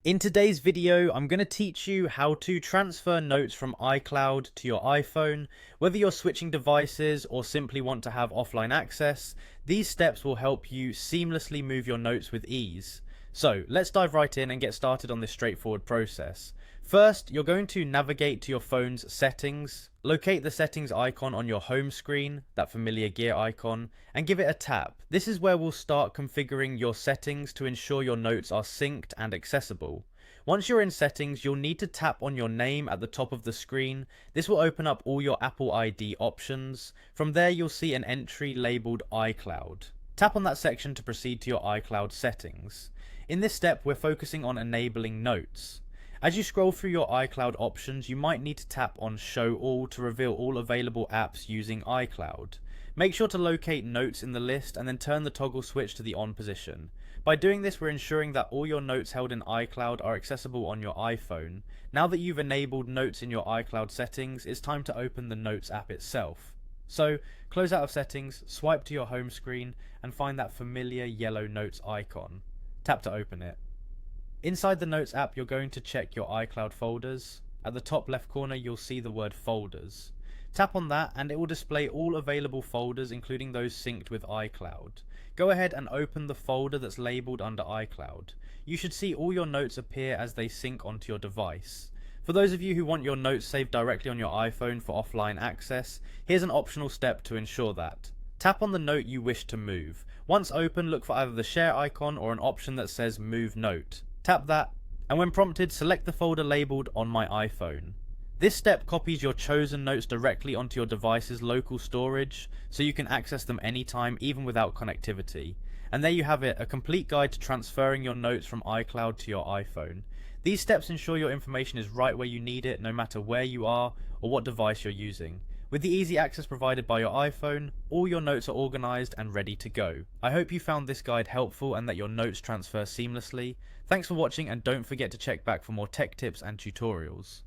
In today's video, I'm going to teach you how to transfer notes from iCloud to your iPhone. Whether you're switching devices or simply want to have offline access, these steps will help you seamlessly move your notes with ease. So let's dive right in and get started on this straightforward process. First, you're going to navigate to your phone's settings, locate the settings icon on your home screen, that familiar gear icon, and give it a tap. This is where we'll start configuring your settings to ensure your notes are synced and accessible. Once you're in settings, you'll need to tap on your name at the top of the screen. This will open up all your Apple ID options. From there, you'll see an entry labeled iCloud. Tap on that section to proceed to your iCloud settings. In this step, we're focusing on enabling notes. As you scroll through your iCloud options, you might need to tap on Show All to reveal all available apps using iCloud. Make sure to locate Notes in the list and then turn the toggle switch to the on position. By doing this, we're ensuring that all your notes held in iCloud are accessible on your iPhone. Now that you've enabled Notes in your iCloud settings, it's time to open the Notes app itself. So, close out of settings, swipe to your home screen, and find that familiar yellow Notes icon. Tap to open it. Inside the Notes app, you're going to check your iCloud folders. At the top left corner, you'll see the word Folders. Tap on that and it will display all available folders, including those synced with iCloud. Go ahead and open the folder that's labeled under iCloud. You should see all your notes appear as they sync onto your device. For those of you who want your notes saved directly on your iPhone for offline access, here's an optional step to ensure that. Tap on the note you wish to move. Once open, look for either the share icon or an option that says Move Note. Tap that, and when prompted, select the folder labeled On My iPhone. This step copies your chosen notes directly onto your device's local storage, so you can access them anytime, even without connectivity. And there you have it, a complete guide to transferring your notes from iCloud to your iPhone. These steps ensure your information is right where you need it, no matter where you are or what device you're using. With the easy access provided by your iPhone, all your notes are organized and ready to go. I hope you found this guide helpful and that your notes transfer seamlessly. Thanks for watching, and don't forget to check back for more tech tips and tutorials.